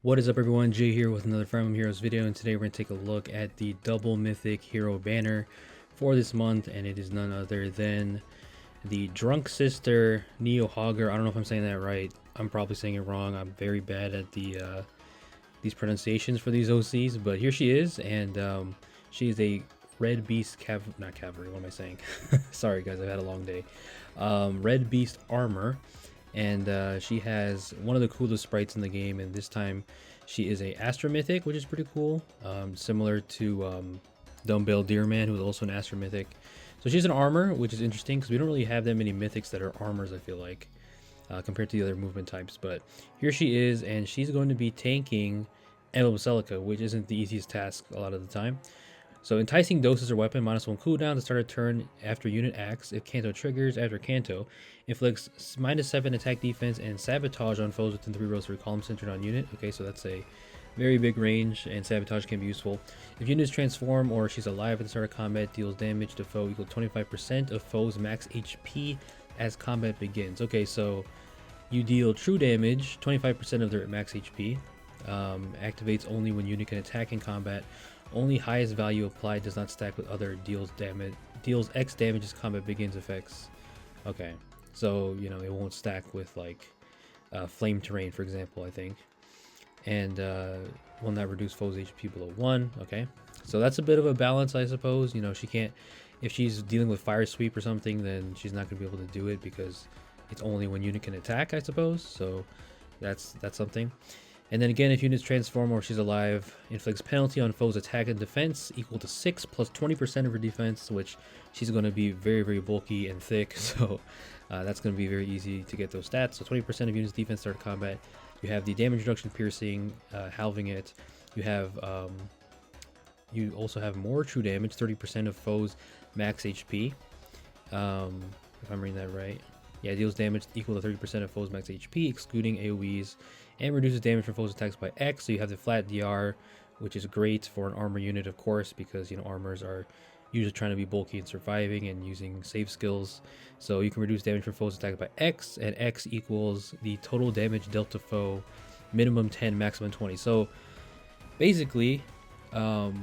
What is up, everyone? Jay here with another Fire Emblem Heroes video, and today we're going to take a look at the double mythic hero banner for this month, and it is none other than the Drunk Sister Níðhöggr. I don't know if I'm saying that right. I'm probably saying it wrong. I'm very bad at these pronunciations for these OCs, but here she is, and she is a red beast not cavalry. What am I saying? Sorry, guys, I've had a long day. Red beast armor. And she has one of the coolest sprites in the game, and this time she is a Astra Mythic, which is pretty cool, similar to Dumbbell Deerman, who is also an Astra Mythic. So she's an armor, which is interesting because we don't really have that many mythics that are armors, I feel like, compared to the other movement types. But here she is, and she's going to be tanking Emblem Celica, which isn't the easiest task a lot of the time. So enticing dose is her weapon, -1 cooldown to start a turn after unit acts. If Canto triggers after Canto, inflicts -7 attack defense and sabotage on foes within 3 rows for a column centered on unit. Okay, so that's a very big range, and sabotage can be useful. If units transform or she's alive at the start of combat, deals damage to foe equal 25% of foe's max HP as combat begins. Okay, so you deal true damage, 25% of their max HP. Activates only when unit can attack in combat. Only highest value applied, does not stack with other deals X damage as combat begins effects. Okay, so you know it won't stack with like flame terrain, for example, I think, and will not reduce foes HP below 1. Okay, so that's a bit of a balance, I suppose. You know, she can't, if she's dealing with fire sweep or something, then she's not gonna be able to do it because it's only when unit can attack, I suppose. So that's something. And then again, if units transform or she's alive, inflicts penalty on foes' attack and defense equal to 6 plus 20% of her defense, which she's going to be very, very bulky and thick. So that's going to be very easy to get those stats. So 20% of units' defense start combat. You have the damage reduction piercing, halving it. You have you also have more true damage, 30% of foes' max HP. If I'm reading that right. Yeah, deals damage equal to 30% of foes' max HP, excluding AoEs, and reduces damage from foes' attacks by X. So you have the flat DR, which is great for an armor unit, of course, because you know armors are usually trying to be bulky and surviving and using save skills. So you can reduce damage from foes' attacks by X, and X equals the total damage dealt to foe, minimum 10, maximum 20. So basically, it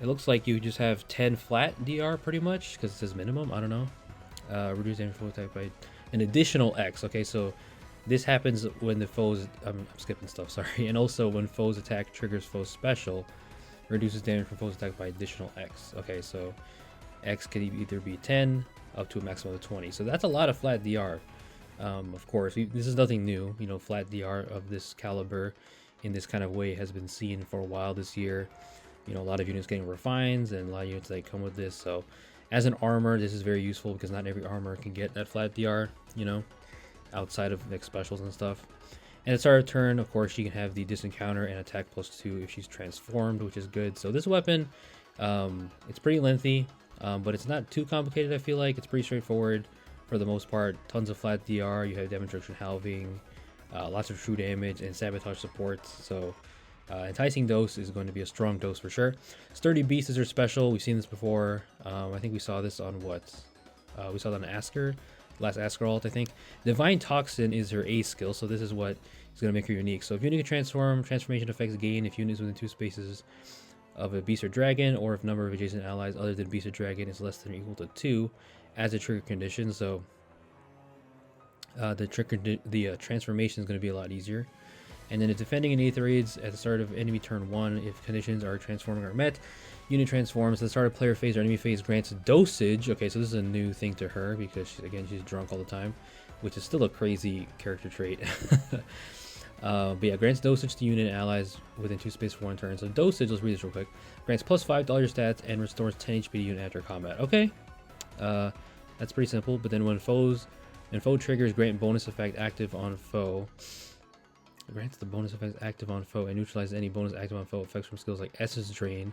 looks like you just have 10 flat DR pretty much, because it says minimum. I don't know. Reduce damage from foes' attack by an additional X. Okay, so this happens when the foes, I'm skipping stuff, sorry, and also when foes attack triggers foes special, reduces damage from foes attack by additional X. Okay, so X can either be 10 up to a maximum of 20. So that's a lot of flat DR. Of course, this is nothing new. You know, flat DR of this caliber in this kind of way has been seen for a while this year. You know, a lot of units getting refines and a lot of units that come with this. So as an armor, this is very useful because not every armor can get that flat DR, you know, outside of like specials and stuff. And at start of turn, of course, she can have the disencounter and attack +2 if she's transformed, which is good. So this weapon, it's pretty lengthy, but it's not too complicated. I feel like it's pretty straightforward for the most part. Tons of flat DR, you have damage reduction halving, lots of true damage, and sabotage support. So enticing dose is going to be a strong dose for sure. Sturdy beast is her special. We've seen this before. I think we saw this on what? We saw that on Asker. Last Asker alt, I think. Divine Toxin is her A skill, so this is what is going to make her unique. So if unit can transform, transformation effects gain if unit is within 2 spaces of a beast or dragon, or if number of adjacent allies other than beast or dragon is less than or equal to 2 as a trigger condition. So the transformation is going to be a lot easier. And then if defending an Aether raids at the start of enemy turn 1, if conditions are transforming are met, unit transforms. At the start of player phase or enemy phase grants dosage. Okay, so this is a new thing to her because she's drunk all the time, which is still a crazy character trait. But yeah, grants dosage to unit and allies within 2 spaces for 1 turn. So dosage, let's read this real quick. Grants +5 to all your stats and restores 10 HP to unit after combat. Okay, that's pretty simple. But then when foe triggers, grant bonus effect active on foe. Grants the bonus effects active on foe and neutralizes any bonus active on foe effects from skills like Essence Drain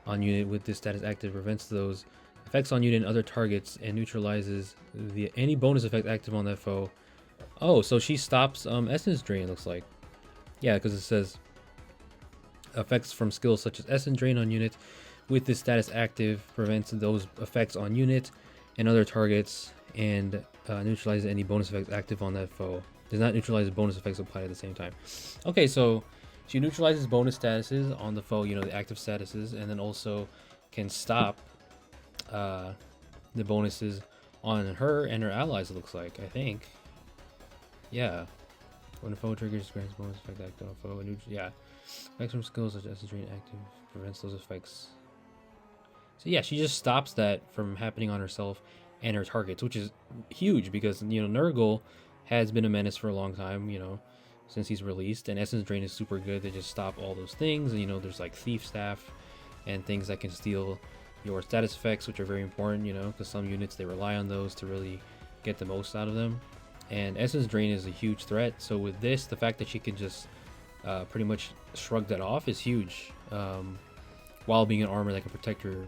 on unit with this status active, prevents those effects on unit and other targets, and neutralizes any bonus effect active on that foe. Oh, so she stops Essence Drain, it looks like. Yeah, because it says effects from skills such as Essence Drain on unit with this status active, prevents those effects on unit and other targets, and neutralizes any bonus effects active on that foe. Does not neutralize bonus effects applied at the same time. Okay, so She neutralizes bonus statuses on the foe, you know, the active statuses, and then also can stop the bonuses on her and her allies, it looks like, I think. Yeah. When a foe triggers, grants bonus effect active on foe. Yeah. Maximum skills such as drain active prevents those effects. So yeah, she just stops that from happening on herself and her targets, which is huge because, you know, Nurgle has been a menace for a long time, you know, since he's released, and Essence Drain is super good to just stop all those things. And, you know, there's like Thief Staff and things that can steal your status effects, which are very important, you know, because some units, they rely on those to really get the most out of them. And Essence Drain is a huge threat, so with this, the fact that she can just pretty much shrug that off is huge, while being an armor that can protect her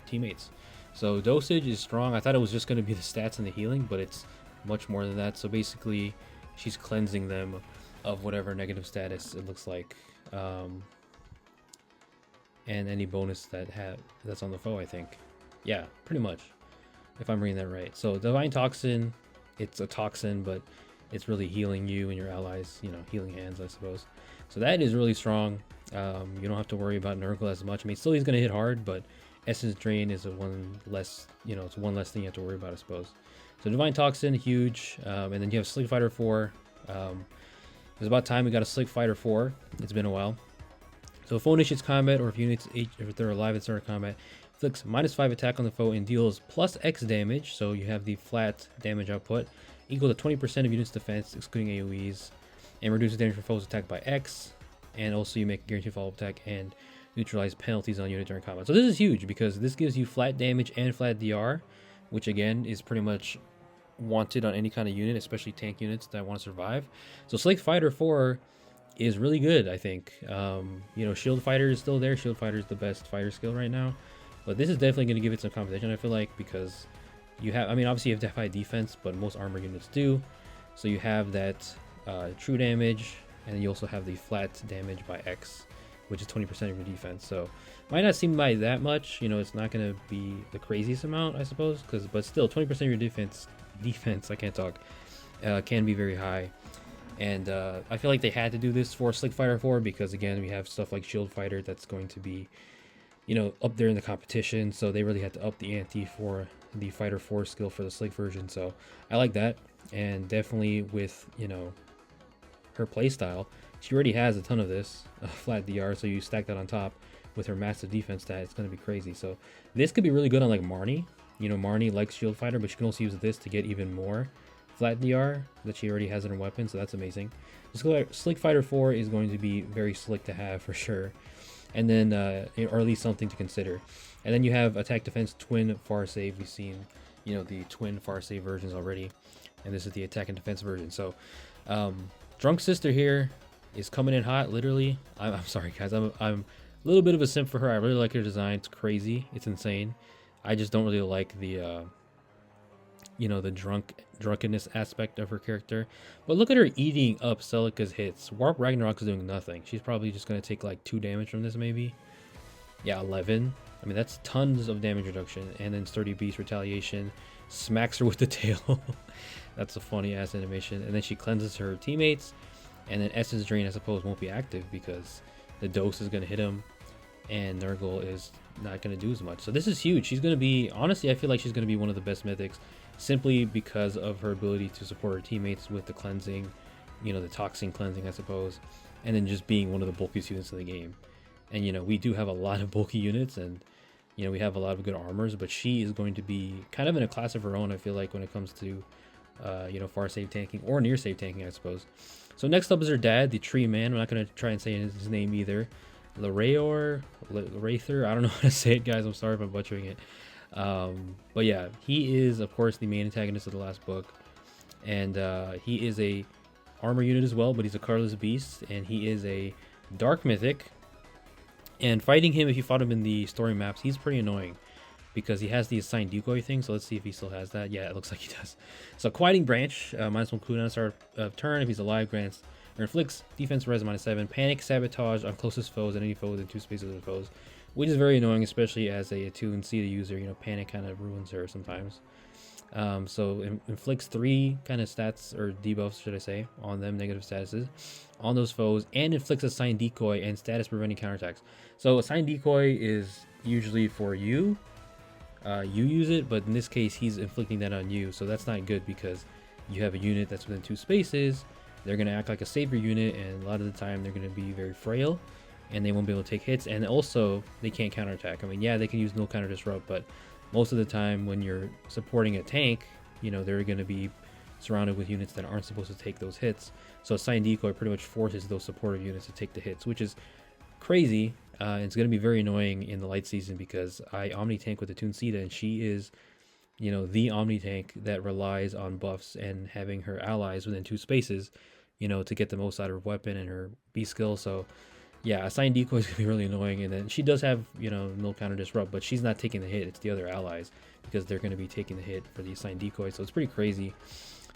teammates. So dosage is strong. I thought it was just going to be the stats and the healing, but it's much more than that. So basically, she's cleansing them of whatever negative status it looks like, and any bonus that's on the foe, I think. Yeah, pretty much, if I'm reading that right. So Divine Toxin, it's a toxin, but it's really healing you and your allies, you know, healing hands, I suppose. So that is really strong. You don't have to worry about Nurgle as much. I mean, still he's going to hit hard, but Essence Drain is one less, you know, it's one less thing you have to worry about, I suppose. So Divine Toxin, huge. And then you have Slick Fighter 4. It was about time we got a Slick Fighter 4. It's been a while. So if foe initiates combat, or if units, if they're alive at start of combat, inflicts -5 attack on the foe and deals +X damage. So you have the flat damage output equal to 20% of units' defense, excluding AoEs, and reduces damage for foes attacked by X. And also you make guaranteed follow-up attack and neutralize penalties on units during combat. So this is huge because this gives you flat damage and flat DR, which again is pretty much wanted on any kind of unit, especially tank units that want to survive. So Slick Fighter 4 is really good, I think. You know, Shield Fighter is still there. Shield Fighter is the best fighter skill right now, but this is definitely going to give it some competition, I feel like, because you have, I mean, obviously you have to have high defense, but most armor units do. So you have that true damage, and then you also have the flat damage by X, which is 20% of your defense. So might not seem by that much, you know, it's not going to be the craziest amount, I suppose, but still 20% of your defense, I can't talk, can be very high. And I feel like they had to do this for Slick Fighter 4 because, again, we have stuff like Shield Fighter that's going to be, you know, up there in the competition. So they really had to up the ante for the Fighter 4 skill for the Slick version. So I like that. And definitely with, you know, her playstyle, she already has a ton of this flat DR. So you stack that on top with her massive defense stat, it's going to be crazy. So this could be really good on like Marnie. You know, Marnie likes Shield Fighter, but you can also use this to get even more flat DR that she already has in her weapon, so that's amazing. Slick Fighter 4 is going to be very slick to have for sure, and then or at least something to consider. And then you have Attack Defense Twin Far Save. We've seen, you know, the Twin Far Save versions already, and this is the Attack and Defense version. So Drunk Sister here is coming in hot, literally. I'm sorry guys, I'm a little bit of a simp for her. I really like her design. It's crazy, it's insane. I just don't really like the you know, the drunkenness aspect of her character. But look at her eating up Celica's hits. Warp Ragnarok is doing nothing. She's probably just going to take like 2 damage from this, maybe. Yeah, 11. I mean, that's tons of damage reduction. And then Sturdy Beast Retaliation smacks her with the tail. That's a funny ass animation. And then she cleanses her teammates. And then Essence Drain, I suppose, won't be active because the dose is going to hit him. And Nurgle is not going to do as much. So this is huge. She's going to be, honestly, I feel like she's going to be one of the best mythics, simply because of her ability to support her teammates with the cleansing, you know, the toxin cleansing, I suppose, and then just being one of the bulkiest units in the game. And, you know, we do have a lot of bulky units, and, you know, we have a lot of good armors, but she is going to be kind of in a class of her own, I feel like, when it comes to, you know, far save tanking or near save tanking, I suppose. So next up is her dad, the Tree Man. I'm not going to try and say his name either. Lareor, I don't know how to say it, guys. I'm sorry if I'm butchering it. But yeah, he is of course the main antagonist of the last book, and he is a armor unit as well, but he's a colorless beast, and he is a dark mythic. And fighting him, if you fought him in the story maps, he's pretty annoying because he has the assigned decoy thing. So let's see if he still has that. Yeah, it looks like he does. So Quieting Branch, -1 cooldown at start of turn. If he's alive, grants or inflicts defense res -7, panic sabotage on closest foes and any foe within 2 spaces of foes, which is very annoying, especially as a attuned Seeta user. You know, panic kind of ruins her sometimes. So inflicts 3 kind of stats or debuffs, should I say, on them, negative statuses, on those foes, and inflicts a Sign Decoy and status preventing counterattacks. So a Sign Decoy is usually for you. You use it, but in this case, he's inflicting that on you. So that's not good because you have a unit that's within 2 spaces. They're going to act like a savior unit, and a lot of the time they're going to be very frail, and they won't be able to take hits, and also they can't counterattack. I mean, yeah, they can use no counter disrupt, but most of the time when you're supporting a tank, you know, they're going to be surrounded with units that aren't supposed to take those hits. So a Sign Decoy pretty much forces those supportive units to take the hits, which is crazy. It's going to be very annoying in the light season because I Omni tank with the Tunsita, and she is, you know, the Omni tank that relies on buffs and having her allies within 2 spaces, you know, to get the most out of her weapon and her B skill. So yeah, a Sign Decoy is going to be really annoying. And then she does have, you know, no counter disrupt, but she's not taking the hit. It's the other allies because they're going to be taking the hit for the Sign Decoy. So it's pretty crazy.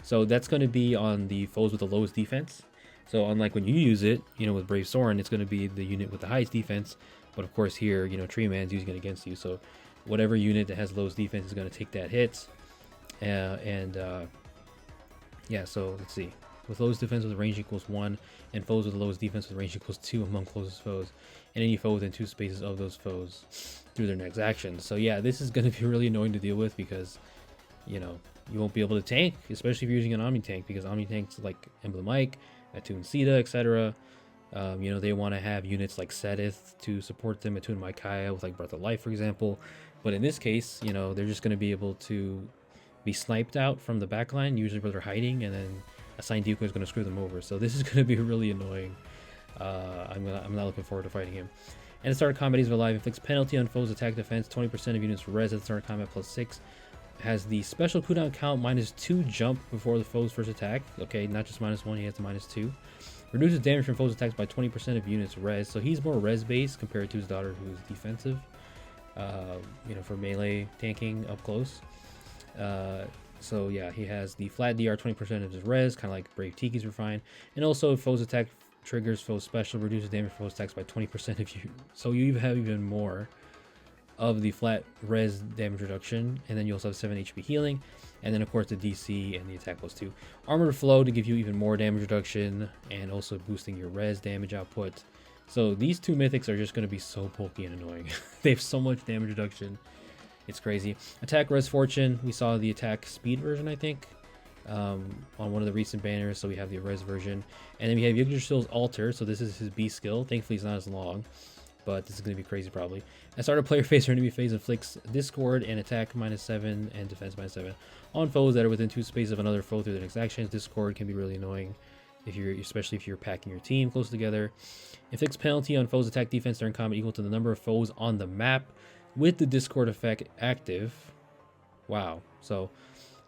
So that's going to be on the foes with the lowest defense. So unlike when you use it, you know, with Brave Soren, it's going to be the unit with the highest defense. But of course here, you know, Tree Man's using it against you. So whatever unit that has lowest defense is going to take that hit. Yeah, so let's see. With lowest defense with range equals 1, and foes with the lowest defense with range equals 2 among closest foes, and any foe within 2 spaces of those foes through their next action. So yeah, this is going to be really annoying to deal with because, you know, you won't be able to tank, especially if you're using an Omni tank, because Omni tanks like Emblem Mike, Attune Sita, etc. You know, they want to have units like Sedith to support them, Attune Micaiah with like Breath of Life, for example. But in this case, you know, they're just going to be able to be sniped out from the backline, usually where they're hiding, and then a Sign Decoy is going to screw them over. So this is going to be really annoying. I'm not looking forward to fighting him. And the start of combat, he's alive, inflicts penalty on foes attack defense, 20% of units res at the start of combat plus 6. Has the special cooldown count -2 jump before the foe's first attack. Okay, not just -1, he has the -2. Reduces damage from foes attacks by 20% of units res. So he's more res based compared to his daughter, who is defensive. You know, for melee tanking up close. So yeah, he has the flat DR, 20% of his res, kind of like Brave Tiki's Refine. And also foes attack triggers foes special, reduces damage from foes attacks by 20% of you. So you have even more of the flat res damage reduction, and then you also have 7 HP healing, and then of course the DC and the attack +2. Armored Flow to give you even more damage reduction, and also boosting your res damage output. So these 2 mythics are just going to be so bulky and annoying. They have so much damage reduction. It's crazy. Attack Res Fortune. We saw the attack speed version, I think, on one of the recent banners. So we have the res version. And then we have Yggdrasil's Altar. So this is his B skill. Thankfully, it's not as long, but this is going to be crazy probably. At start of player phase or enemy phase, inflicts Discord and attack -7 and defense -7 on foes that are within 2 spaces of another foe through their next actions. Discord can be really annoying, especially if you're packing your team close together. Inflicts penalty on foes attack defense during combat equal to the number of foes on the map with the Discord effect active. Wow. So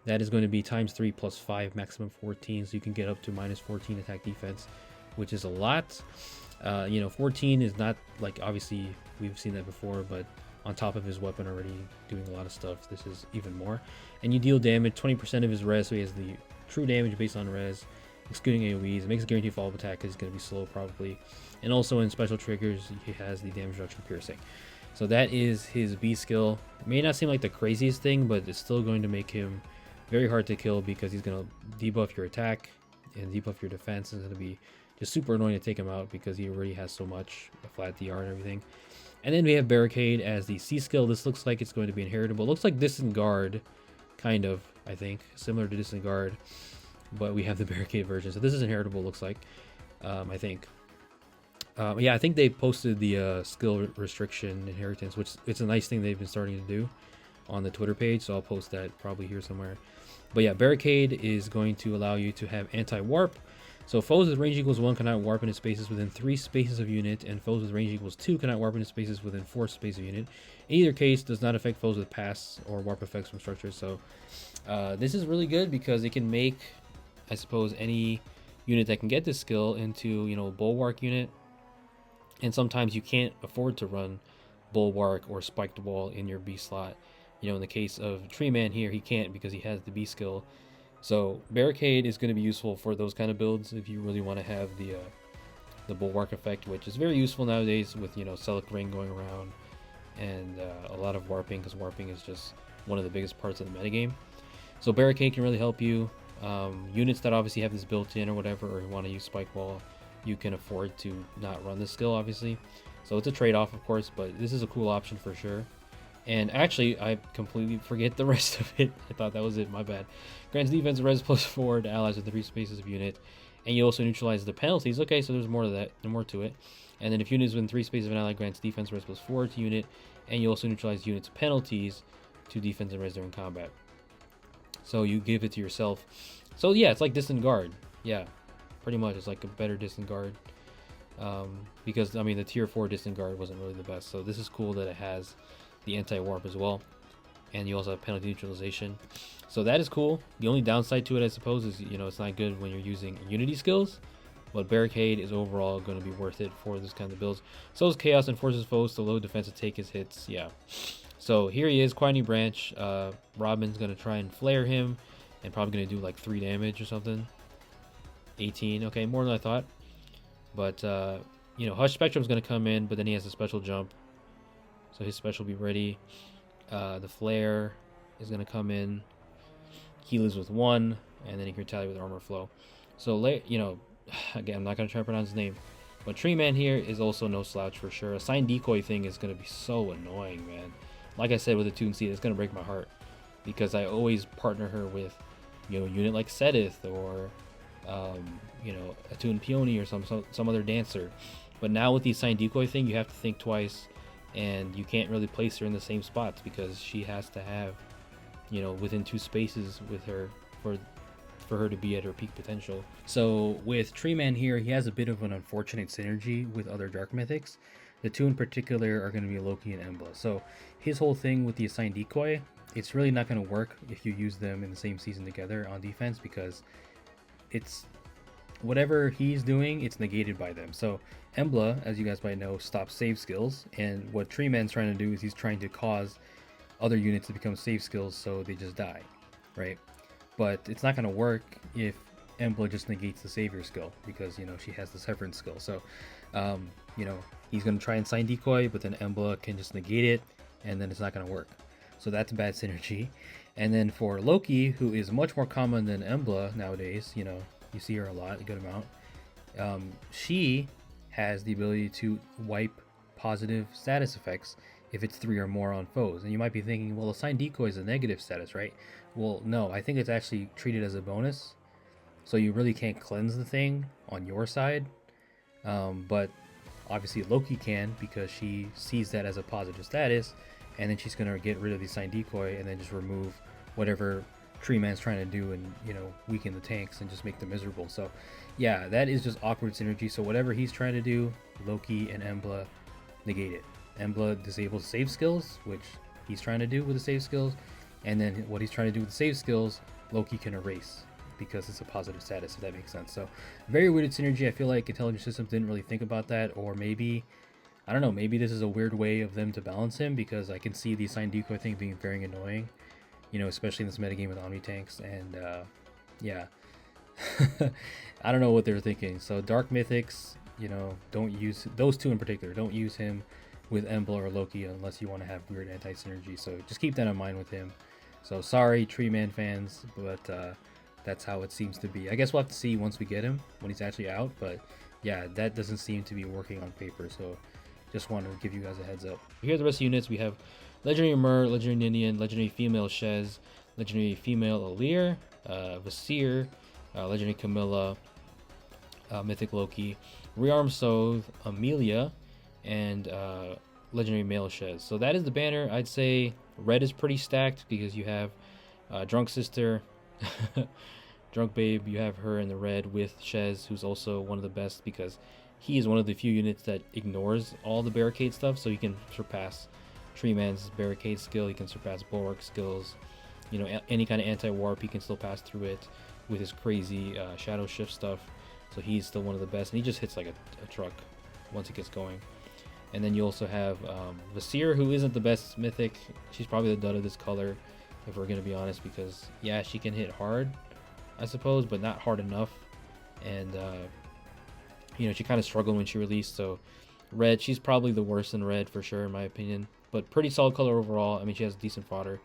that is going to be ×3 + 5, maximum 14. So you can get up to -14 attack defense, which is a lot. You know, 14 is not like, obviously we've seen that before, but on top of his weapon already doing a lot of stuff, this is even more. And you deal damage, 20% of his res, so he has the true damage based on res, excluding AoEs. It makes a guaranteed follow-up attack because he's going to be slow probably. And also in special triggers, he has the damage reduction piercing. So that is his B skill. It may not seem like the craziest thing, but it's still going to make him very hard to kill because he's going to debuff your attack and debuff your defense. It's going to be just super annoying to take him out because he already has so much, a flat DR and everything. And then we have Barricade as the C skill. This looks like it's going to be inheritable. It looks like Disengard, kind of, I think. Similar to Disengard, but we have the Barricade version. So this is inheritable, looks like, I think. Yeah, I think they posted the skill restriction inheritance, which it's a nice thing they've been starting to do on the Twitter page. So I'll post that probably here somewhere. But yeah, Barricade is going to allow you to have anti-warp. So foes with range equals 1 cannot warp into spaces within 3 spaces of unit, and foes with range equals 2 cannot warp into spaces within 4 spaces of unit. In either case, does not affect foes with pass or warp effects from structures. So this is really good because it can make, I suppose, any unit that can get this skill into, you know, a bulwark unit. And sometimes you can't afford to run bulwark or spiked wall in your B slot. You know, in the case of Tree Man here, he can't because he has the B skill. So Barricade is going to be useful for those kind of builds if you really want to have the bulwark effect, which is very useful nowadays with, you know, Celic Ring going around and a lot of warping, because warping is just one of the biggest parts of the metagame. So barricade can really help you. Units that obviously have this built in or whatever, or you want to use spike wall, you can afford to not run this skill, obviously. So it's a trade-off, of course, but this is a cool option for sure. And actually, I completely forget the rest of it. I thought that was it, my bad. Grants defense res +4 to allies with 3 spaces of unit. And you also neutralize the penalties. Okay, so there's more to that, more to it. And then if units within 3 spaces of an ally, grants defense res +4 to unit. And you also neutralize units' penalties to defense and res during combat. So you give it to yourself. So yeah, it's like distant guard. Yeah, pretty much. It's like a better distant guard. Because, I mean, the tier 4 distant guard wasn't really the best. So this is cool that it has the anti-warp as well, and you also have penalty neutralization, so that is cool. The only downside to it, I suppose, is, you know, it's not good when you're using unity skills, but barricade is overall going to be worth it for this kind of builds. So is chaos and forces foes to low defense to take his hits. Yeah, so here he is, quite new branch. Robin's going to try and flare him and probably going to do like 3 damage or something. 18, okay, more than I thought. But you know, Hush Spectrum's going to come in, but then he has a special jump. So his special will be ready. The flare is going to come in. He lives with 1, and then he can retaliate with armor flow. So, you know, again, I'm not going to try to pronounce his name, but Tree Man here is also no slouch for sure. A sign decoy thing is going to be so annoying, man. Like I said with the Toon Seed, it's going to break my heart because I always partner her with, you know, a unit like Sedith or, you know, a Toon Peony or some other dancer. But now with the sign decoy thing, you have to think twice. And you can't really place her in the same spots because she has to have, you know, within 2 spaces with her for her to be at her peak potential. So with Tree Man here, he has a bit of an unfortunate synergy with other Dark Mythics. The 2 in particular are going to be Loki and Embla. So his whole thing with the assigned decoy, it's really not going to work if you use them in the same season together on defense, because it's whatever he's doing, it's negated by them. So Embla, as you guys might know, stops save skills, and what Tree Man's trying to do is he's trying to cause other units to become save skills so they just die, right? But it's not going to work if Embla just negates the savior skill, because, you know, she has the severance skill. So you know, he's going to try and sign decoy, but then Embla can just negate it, and then it's not going to work. So that's bad synergy. And then for Loki, who is much more common than Embla nowadays, you know, you see her a lot, a good amount. She has the ability to wipe positive status effects if it's 3 or more on foes. And you might be thinking, well, assigned decoy is a negative status, right? Well, no, I think it's actually treated as a bonus. So you really can't cleanse the thing on your side. But obviously Loki can, because she sees that as a positive status, and then she's going to get rid of the assigned decoy and then just remove whatever Tree Man's trying to do and, you know, weaken the tanks and just make them miserable. So yeah, that is just awkward synergy. So whatever he's trying to do, Loki and Embla negate it. Embla disables save skills, which he's trying to do with the save skills, and then what he's trying to do with the save skills, Loki can erase because it's a positive status, if that makes sense. So very weirded synergy. I feel like Intelligent Systems didn't really think about that, or maybe, I don't know, maybe this is a weird way of them to balance him, because I can see the assigned decoy thing being very annoying, you know, especially in this metagame with Omni tanks. And yeah, I don't know what they're thinking. So Dark Mythics, you know, don't use those 2 in particular. Don't use him with Embla or Loki unless you want to have weird anti-synergy. So just keep that in mind with him. So sorry, Tree Man fans, but that's how it seems to be. I guess we'll have to see once we get him, when he's actually out. But yeah, that doesn't seem to be working on paper. So just wanted to give you guys a heads up. Here are the rest of the units. We have Legendary Myr, Legendary Ninian, Legendary Female Shez, Legendary Female Alir, Vasir, Legendary Camilla, Mythic Loki, Rearm Soth, Amelia, and Legendary Male Shez. So that is the banner. I'd say red is pretty stacked because you have Drunk Sister, Drunk Babe, you have her in the red with Shez, who's also one of the best because he is one of the few units that ignores all the barricade stuff, so he can surpass Tree Man's barricade skill, he can surpass Bulwark skills, you know, any kind of anti-warp, he can still pass through it with his crazy shadow shift stuff. So he's still one of the best, and he just hits like a truck once it gets going. And then you also have Vasir, who isn't the best mythic. She's probably the dud of this color, if we're going to be honest, because yeah, she can hit hard, I suppose, but not hard enough. And you know, she kind of struggled when she released, so red, she's probably the worst in red for sure, in my opinion. but pretty solid color overall. I mean, she has decent fodder.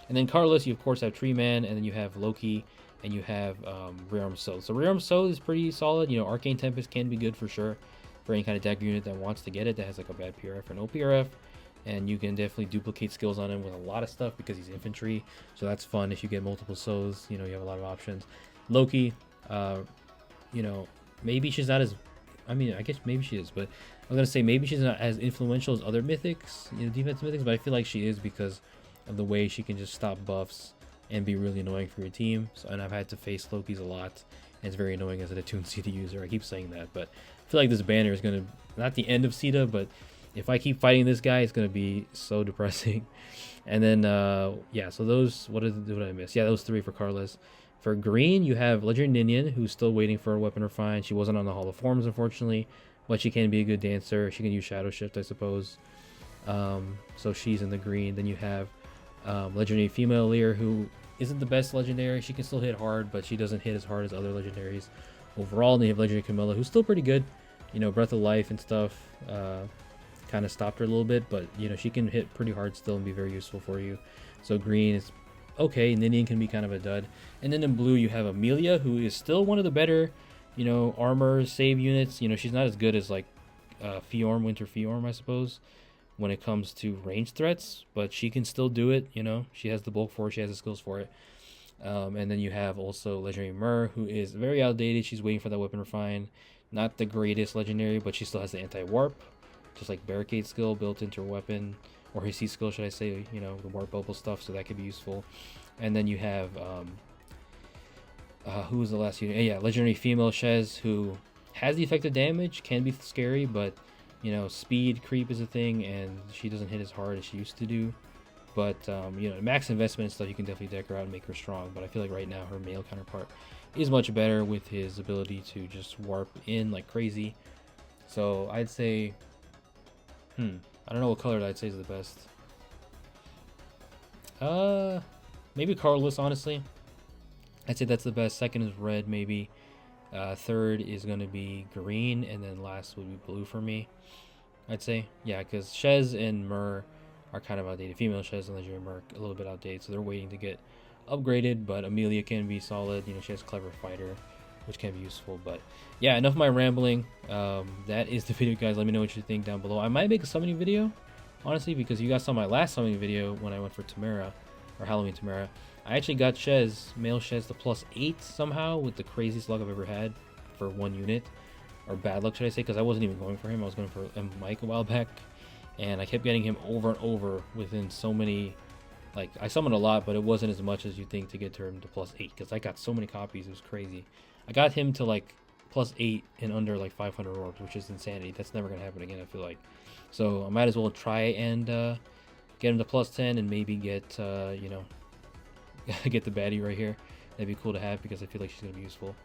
And then colorless, you of course have Tree Man, and then you have Loki, and you have Rearm Soul. So Rearm Soul is pretty solid. You know, Arcane Tempest can be good for sure for any kind of dagger unit that wants to get it, that has like a bad PRF or no PRF. And you can definitely duplicate skills on him with a lot of stuff because he's infantry. So that's fun if you get multiple souls. You know, you have a lot of options. Loki, you know, maybe she's not as... I mean, I guess maybe she is, but I was going to say maybe she's not as influential as other mythics, you know, defensive mythics, but I feel like she is because of the way she can just stop buffs and be really annoying for your team. So, and I've had to face Loki's a lot, and it's very annoying as an attuned Sita user. I keep saying that, but I feel like this banner is going to... Not the end of Sita, but... If I keep fighting this guy, it's going to be so depressing. And then, yeah, so those, what did I miss? Yeah, those 3 for Carlos. For green, you have Legendary Ninian, who's still waiting for a weapon refine. She wasn't on the Hall of Forms, unfortunately, but she can be a good dancer. She can use Shadow Shift, I suppose. So she's in the green. Then you have Legendary Female Lear, who isn't the best legendary. She can still hit hard, but she doesn't hit as hard as other legendaries overall. And then you have Legendary Camilla, who's still pretty good. You know, Breath of Life and stuff. Kind of stopped her a little bit, but you know, she can hit pretty hard still and be very useful for you. So green is okay. Ninian can be kind of a dud. And then in blue you have Amelia, who is still one of the better, you know, armor save units. You know, she's not as good as like Fiorm, Winter Fiorm, I suppose, when it comes to range threats, but she can still do it. You know, she has the bulk for it, she has the skills for it. And then you have also Legendary Myr, who is very outdated. She's waiting for that weapon refine. Not the greatest legendary, but she still has the anti-warp, just like barricade skill built into her weapon, or her C skill, should I say, you know, the warp bubble stuff, so that could be useful. And then you have who was the last unit? Yeah, Legendary Female Shez, who has the effective damage, can be scary, but you know, speed creep is a thing, and she doesn't hit as hard as she used to do. But you know, max investment and stuff, you can definitely deck her out and make her strong. But I feel like right now her male counterpart is much better with his ability to just warp in like crazy. So I'd say, I don't know what color I'd say is the best. Maybe colorless, honestly. I'd say that's the best. Second is red, maybe. Third is going to be green, and then last would be blue for me, I'd say. Yeah, because Shez and Myr are kind of outdated. Female Shez and Legendary Myr a little bit outdated, so they're waiting to get upgraded, but Amelia can be solid. You know, she has Clever Fighter, which can be useful. But yeah, enough of my rambling. That is the video, guys. Let me know what you think down below. I might make a summoning video, honestly, because you guys saw my last summoning video when I went for Tamara, or Halloween Tamara. I actually got Shez, male Shez, the +8 somehow, with the craziest luck I've ever had for one unit, or bad luck, should I say, because I wasn't even going for him. I was going for Mike a while back, and I kept getting him over and over within so many. Like, I summoned a lot, but it wasn't as much as you think to get to him to +8, because I got so many copies. It was crazy. I got him to like +8 in under like 500 orbs, which is insanity. That's never gonna happen again, I feel like. So I might as well try and get him to +10 and maybe get you know, get the baddie right here. That'd be cool to have, because I feel like she's gonna be useful.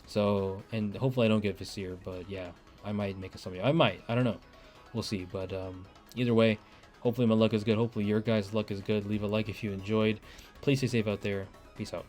So, and hopefully I don't get Visir, but yeah, I might make a summon. I don't know, we'll see. But either way, hopefully my luck is good. Hopefully your guys' luck is good. Leave a like if you enjoyed. Please stay safe out there. Peace out.